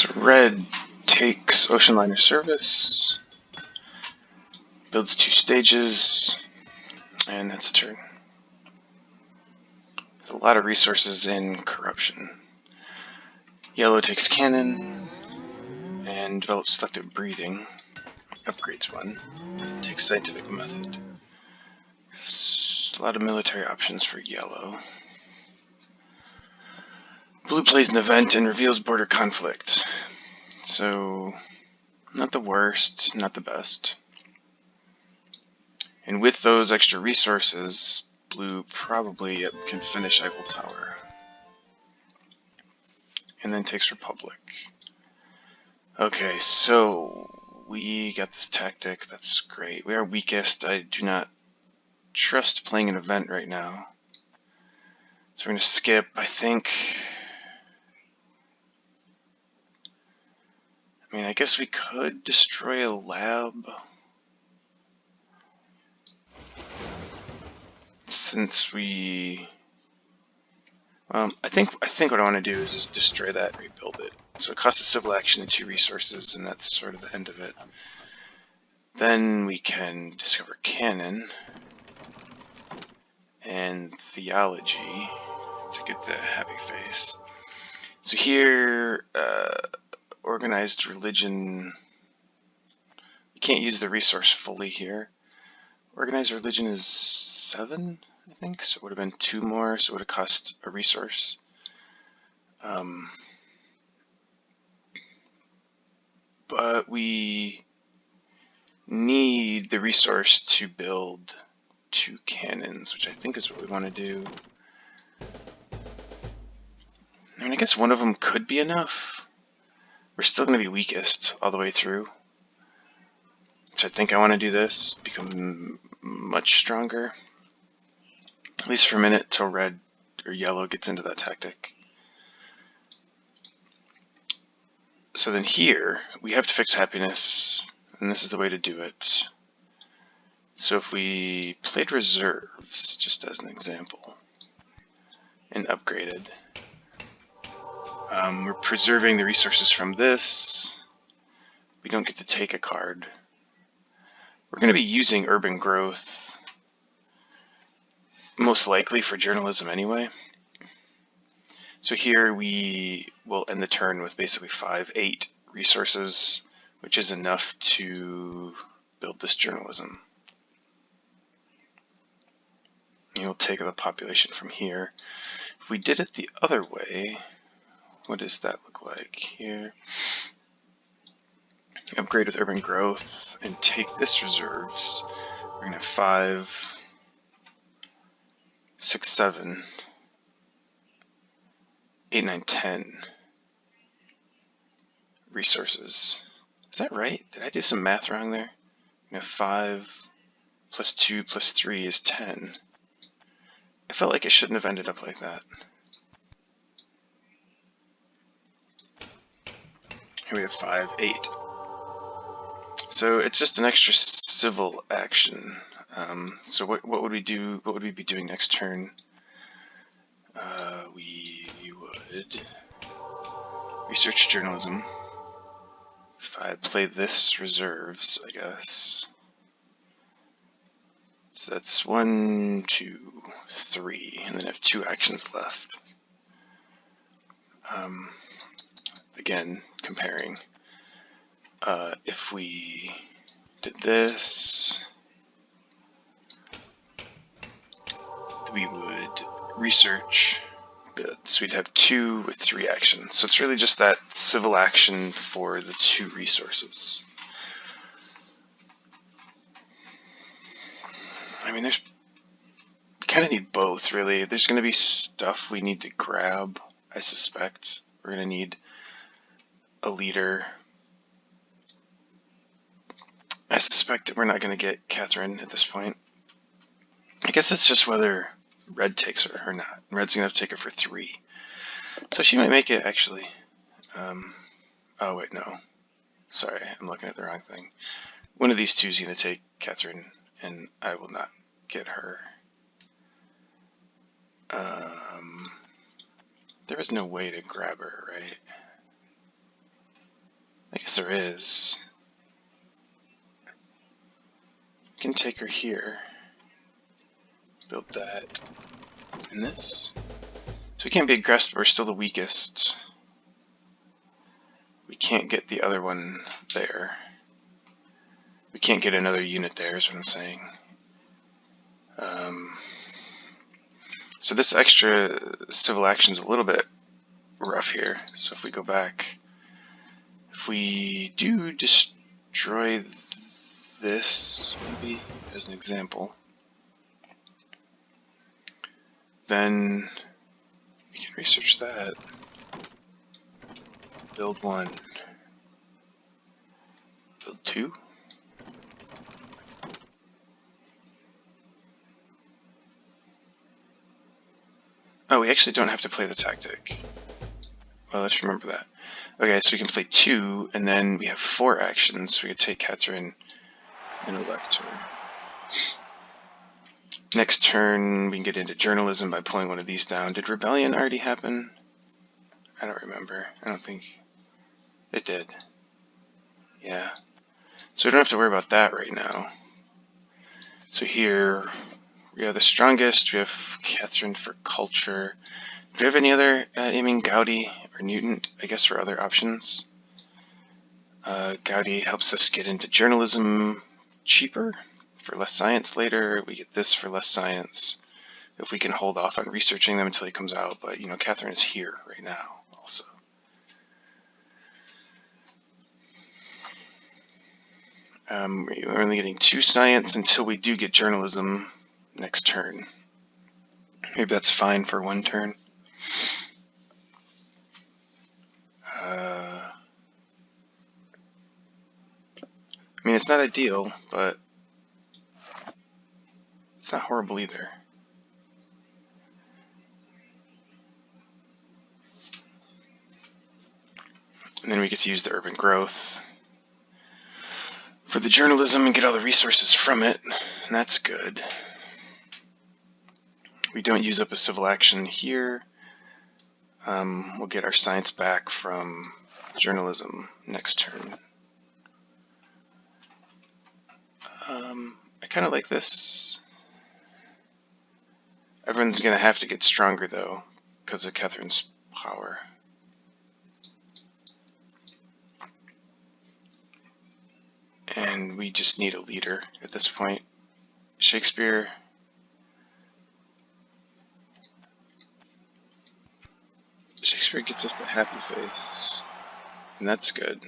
So red takes Ocean Liner Service, builds 2 stages, and that's a turn. There's a lot of resources in corruption. Yellow takes cannon and develops selective breeding, upgrades 1, takes scientific method. A lot of military options for yellow. Blue plays an event and reveals border conflict. So, not the worst, not the best. And with those extra resources, blue probably can finish Eiffel Tower. And then takes Republic. Okay, so we got this tactic, that's great. We are weakest. I do not trust playing an event right now. So we're going to skip, I think. I mean, I guess we could destroy a lab. Since we... I think what I want to do is just destroy that and rebuild it. So it costs a civil action and 2 resources, and that's sort of the end of it. Then we can discover canon and theology to get the happy face. So here, organized religion, you can't use the resource fully here. Organized religion is 7, I think, so it would have been 2 more, so it would have cost a resource. But we need the resource to build 2 cannons, which I think is what we want to do. I mean, I guess one of them could be enough. We're still going to be weakest all the way through. So I think I want to do this, become much stronger. At least for a minute, till red or yellow gets into that tactic. So then here, we have to fix happiness, and this is the way to do it. So if we played reserves, just as an example, and upgraded, we're preserving the resources from this. We don't get to take a card. We're going to be using urban growth, most likely for journalism anyway. So here we will end the turn with basically 8 resources, which is enough to build this journalism. And we'll take the population from here. If we did it the other way, what does that look like here? Upgrade with urban growth and take this reserves. We're going to have 5, 6, 7, 8, 9, 10 resources. Is that right? Did I do some math wrong there? We have 5 plus 2 plus 3 is 10. I felt like it shouldn't have ended up like that. Here we have 5, 8. So it's just an extra civil action. So what would we do? What would we be doing next turn? We would research journalism. If I play this reserves, I guess. So that's 1, 2, 3, and then I have 2 actions left. Again, comparing. If we did this, we would research, so we'd have 2 with 3 actions. So it's really just that civil action for the 2 resources. I mean, we kind of need both, really. There's going to be stuff we need to grab, I suspect. We're going to need a leader. I suspect we're not going to get Catherine at this point. I guess it's just whether red takes her or not. Red's going to have to take her for 3. So she might make it, actually. Oh, wait, no. Sorry, I'm looking at the wrong thing. One of these 2 is going to take Catherine, and I will not get her. There was no way to grab her, right? guess there is. We can take her here. Build that. And this. So we can't be aggressive, but we're still the weakest. We can't get the other one there. We can't get another unit there, is what I'm saying. So this extra civil action is a little bit rough here. So if we go back, if we do destroy this, maybe as an example, then we can research that. Build 1. Build 2. Oh, we actually don't have to play the tactic. Well, let's remember that. Okay, so we can play 2, and then we have 4 actions. We could take Catherine and elect her. Next turn, we can get into journalism by pulling one of these down. Did rebellion already happen? I don't remember. I don't think it did. Yeah. So we don't have to worry about that right now. So here, we are the strongest. We have Catherine for culture. Do we have any other, Gaudi or Newton, I guess, for other options? Gaudi helps us get into journalism cheaper for less science later. We get this for less science if we can hold off on researching them until he comes out. But, Catherine is here right now also. We're only getting 2 science until we do get journalism next turn. Maybe that's fine for 1 turn. I mean, it's not ideal, but it's not horrible either. And then we get to use the urban growth for the journalism and get all the resources from it, and that's good. We don't use up a civil action here. We'll get our science back from journalism next turn. I kind of like this. Everyone's going to have to get stronger, though, because of Catherine's power. And we just need a leader at this point. Shakespeare. Shakespeare gets us the happy face, and that's good.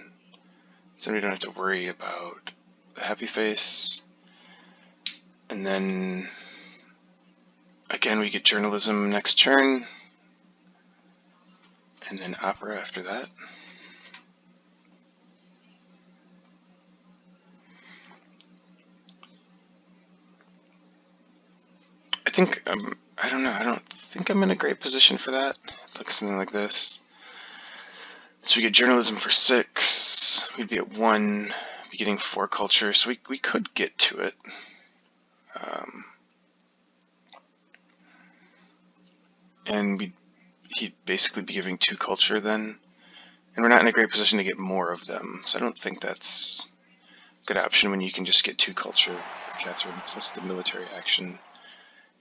So we don't have to worry about the happy face. And then, again, we get journalism next turn, and then opera after that. I think, I don't know, I don't think I'm in a great position for that. Look, something like this. So we get journalism for 6, we'd be at 1, be getting 4 culture, so we could get to it. And he'd basically be giving 2 culture then. And we're not in a great position to get more of them, so I don't think that's a good option when you can just get 2 culture with Catherine, plus the military action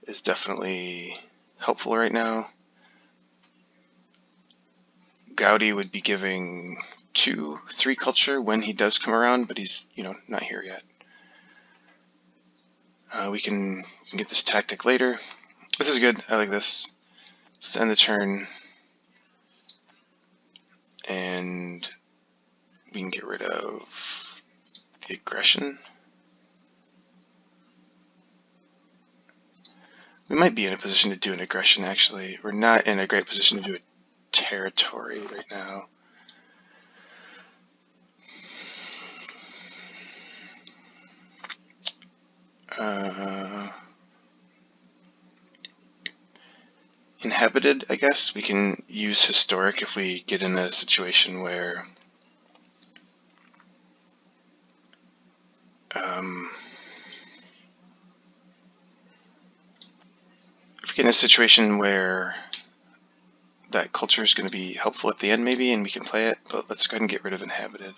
is definitely helpful right now. Gaudi would be giving 2, 3 culture when he does come around, but he's, not here yet. We can get this tactic later. This is good. I like this. Let's end the turn, and we can get rid of the aggression. We might be in a position to do an aggression, actually. We're not in a great position to do a territory right now. Inhabited, I guess. We can use historic if we get in a situation where if we get in a situation where that culture is going to be helpful at the end maybe, and we can play it, but let's go ahead and get rid of inhabited.